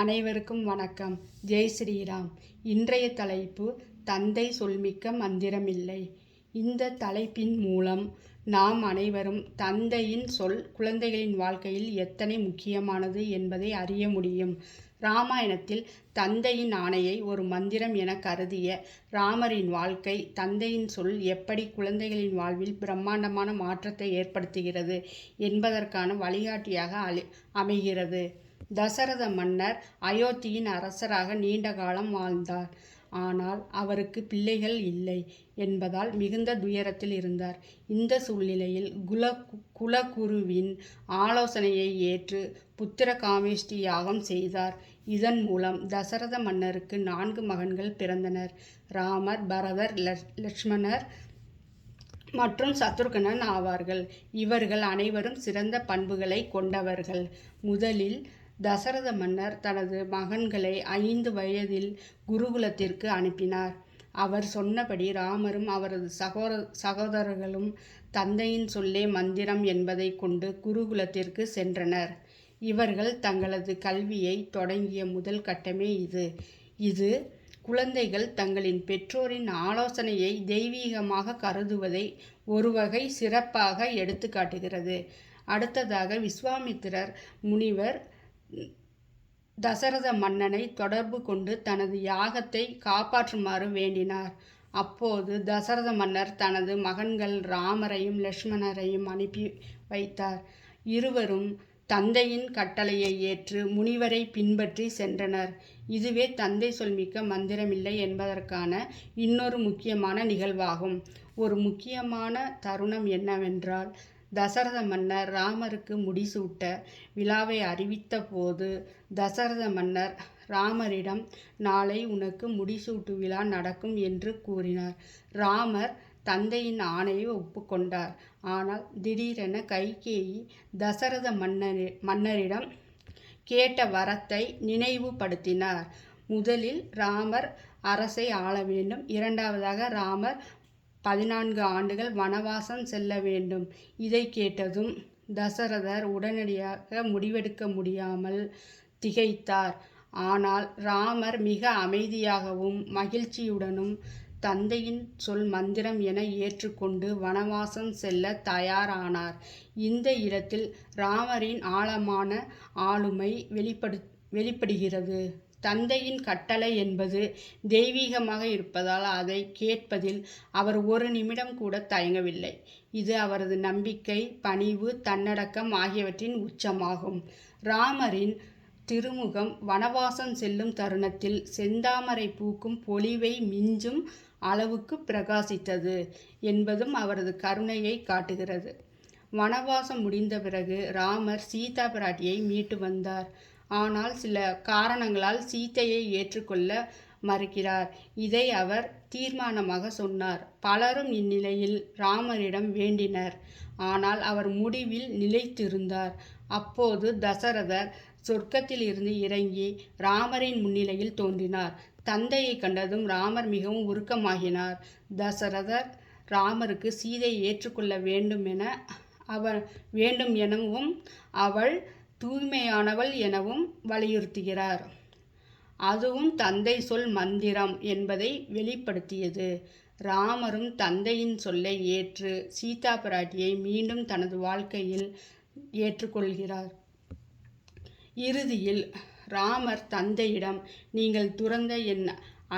அனைவருக்கும் வணக்கம். ஜெய் ஸ்ரீராம். இன்றைய தலைப்பு தந்தை சொல்மிக்க மந்திரமில்லை. இந்த தலைப்பின் மூலம் நாம் அனைவரும் தந்தையின் சொல் குழந்தைகளின் வாழ்க்கையில் எத்தனை முக்கியமானது என்பதை அறிய முடியும். ராமாயணத்தில் தந்தையின் ஆணையை ஒரு மந்திரம் என கருதிய ராமரின் வாழ்க்கை தந்தையின் சொல் எப்படி குழந்தைகளின் வாழ்வில் பிரம்மாண்டமான மாற்றத்தை ஏற்படுத்துகிறது என்பதற்கான வழிகாட்டியாக அமைகிறது. தசரத மன்னர் அயோத்தியின் அரசராக நீண்ட காலம் வாழ்ந்தார். ஆனால் அவருக்கு பிள்ளைகள் இல்லை என்பதால் மிகுந்த துயரத்தில் இருந்தார். இந்த சூழ்நிலையில் குலகுருவின் ஆலோசனையை ஏற்று புத்திர காமேஷ்டி யாகம் செய்தார். இதன் மூலம் தசரத மன்னருக்கு 4 மகன்கள் பிறந்தனர். ராமர், பரதர், லட்சுமணர் மற்றும் சத்ருகனன் ஆவார்கள். இவர்கள் அனைவரும் சிறந்த பண்புகளை கொண்டவர்கள். முதலில் தசரத மன்னர் தனது மகன்களை 5 வயதில் குருகுலத்திற்கு அனுப்பினார். அவர் சொன்னபடி ராமரும் அவரது சகோதரர்களும் தந்தையின் சொல்லே மந்திரம் என்பதை கொண்டு குருகுலத்திற்கு சென்றனர். இவர்கள் தங்களது கல்வியை தொடங்கிய முதல் கட்டமே இது குழந்தைகள் தங்களின் பெற்றோரின் ஆலோசனையை தெய்வீகமாக கருதுவதை ஒரு வகை சிறப்பாக எடுத்து காட்டுகிறது. அடுத்ததாக விஸ்வாமித்திரர் முனிவர் தசரத மன்னனை தொடர்பு கொண்டு தனது யாகத்தை காப்பாற்றுமாறு வேண்டினார். அப்போது தசரத மன்னர் தனது மகன்கள் ராமரையும் லட்சுமணரையும் அனுப்பி வைத்தார். இருவரும் தந்தையின் கட்டளையை ஏற்று முனிவரை பின்பற்றி சென்றனர். இதுவே தந்தை சொல்மிக்க மந்திரமில்லை என்பதற்கான இன்னொரு முக்கியமான நிகழ்வாகும். ஒரு முக்கியமான தருணம் என்னவென்றால், தசரத மன்னர் ராமருக்கு முடிசூட்ட விழாவை அறிவித்த போது தசரத மன்னர் ராமரிடம் நாளை உனக்கு முடிசூட்டு விழா நடக்கும் என்று கூறினார். ராமர் தந்தையின் ஆணையை ஒப்புக்கொண்டார். ஆனால் திடீரென கைகேயி தசரத மன்னரிடம் கேட்ட வரத்தை நினைவுபடுத்தினார். முதலில் ராமர் அரசை ஆள வேண்டும், இரண்டாவதாக ராமர் 14 ஆண்டுகள் வனவாசம் செல்ல வேண்டும். இதை கேட்டதும் தசரதர் உடனடியாக முடிவெடுக்க முடியாமல் திகைத்தார். ஆனால் ராமர் மிக அமைதியாகவும் மகிழ்ச்சியுடனும் தந்தையின் சொல் மந்திரம் என ஏற்றுக்கொண்டு வனவாசம் செல்ல தயாரானார். இந்த இடத்தில் ராமரின் ஆழமான ஆளுமை வெளிப்படுகிறது. தந்தையின் கட்டளை என்பது தெய்வீகமாக இருப்பதால் அதை கேட்பதில் அவர் ஒரு நிமிடம் கூட தயங்கவில்லை. இது அவரது நம்பிக்கை, பணிவு, தன்னடக்கம் ஆகியவற்றின் உச்சமாகும். ராமரின் திருமுகம் வனவாசம் செல்லும் தருணத்தில் செந்தாமரை பூக்கும் பொலிவை மிஞ்சும் அளவுக்கு பிரகாசித்தது என்பதும் அவரது கருணையை காட்டுகிறது. வனவாசம் முடிந்த பிறகு ராமர் சீதா பிராட்டியை மீட்டு வந்தார். ஆனால் சில காரணங்களால் சீதையை ஏற்றுக்கொள்ள மறுக்கிறார். இதை அவர் தீர்மானமாக சொன்னார். பலரும் இந்நிலையில் ராமரிடம் வேண்டினர். ஆனால் அவர் முடிவில் நிலைத்திருந்தார். அப்போது தசரதர் சொர்க்கத்தில் இருந்து இறங்கி ராமரின் முன்னிலையில் தோன்றினார். தந்தையை கண்டதும் ராமர் மிகவும் உருக்கமாகினார். தசரதர் ராமருக்கு சீதையை ஏற்றுக்கொள்ள வேண்டும் எனவும் அவள் தூய்மையானவள் எனவும் வலியுறுத்துகிறார். அதுவும் தந்தை சொல் மந்திரம் என்பதை வெளிப்படுத்தியது. ராமரும் தந்தையின் சொல்லை ஏற்று சீதா பிராட்டியை மீண்டும் தனது வாழ்க்கையில் ஏற்றுக்கொள்கிறார். இறுதியில் ராமர் தந்தையிடம், நீங்கள் துறந்த என்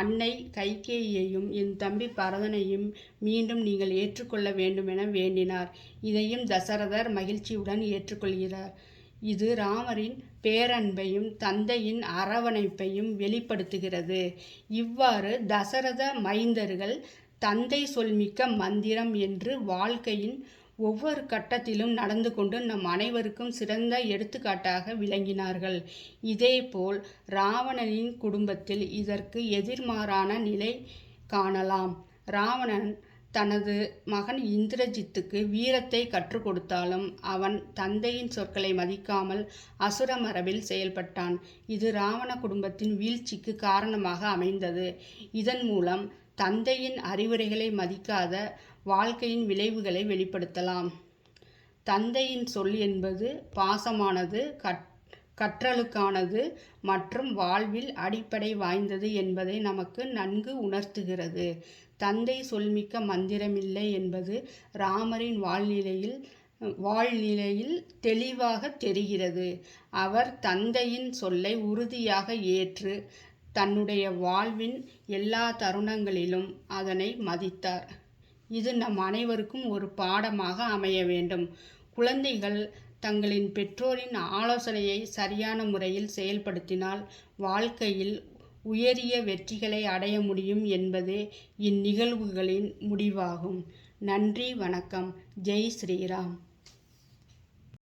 அன்னை கைகேயியையும் என் தம்பி பரதனையும் மீண்டும் நீங்கள் ஏற்றுக்கொள்ள வேண்டுமென வேண்டினார். இதையும் தசரதர் மகிழ்ச்சியுடன் ஏற்றுக்கொள்கிறார். இது ராமரின் பேரன்பையும் தந்தையின் அரவணைப்பையும் வெளிப்படுத்துகிறது. இவ்வாறு தசரத மைந்தர்கள் தந்தை சொல்மிக்க மந்திரம் என்று வாழ்க்கையின் ஒவ்வொரு கட்டத்திலும் நடந்து கொண்டு நம் அனைவருக்கும் சிறந்த எடுத்துக்காட்டாக விளங்கினார்கள். இதேபோல் ராவணனின் குடும்பத்தில் இதற்கு எதிர்மாறான நிலை காணலாம். ராவணன் தனது மகன் இந்திரஜித்துக்கு வீரத்தை கற்றுக் கொடுத்தாலும் அவன் தந்தையின் சொற்களை மதிக்காமல் அசுர மரபில் செயல்பட்டான். இது ராவண குடும்பத்தின் வீழ்ச்சிக்கு காரணமாக அமைந்தது. இதன் மூலம் தந்தையின் அறிவுரைகளை மதிக்காத வாழ்க்கையின் விளைவுகளை வெளிப்படுத்தலாம். தந்தையின் சொல் என்பது பாசமானது, கற்றலுக்கானது மற்றும் வாழ்வில் அடிப்படை வாய்ந்தது என்பதை நமக்கு நன்கு உணர்த்துகிறது. தந்தை சொல்மிக்க மந்திரமில்லை என்பது ராமரின் வாழ்நிலையில் தெளிவாக தெரிகிறது. அவர் தந்தையின் சொல்லை உறுதியாக ஏற்று தன்னுடைய வாழ்வின் எல்லா தருணங்களிலும் அதனை மதித்தார். இது நம் அனைவருக்கும் ஒரு பாடமாக அமைய வேண்டும். குழந்தைகள் தங்களின் பெற்றோரின் ஆலோசனையை சரியான முறையில் செயல்படுத்தினால் வாழ்க்கையில் உயரிய வெற்றிகளை அடைய முடியும் என்பதே இந்நிகழ்வுகளின் முடிவாகும். நன்றி, வணக்கம். ஜெய் ஸ்ரீராம்.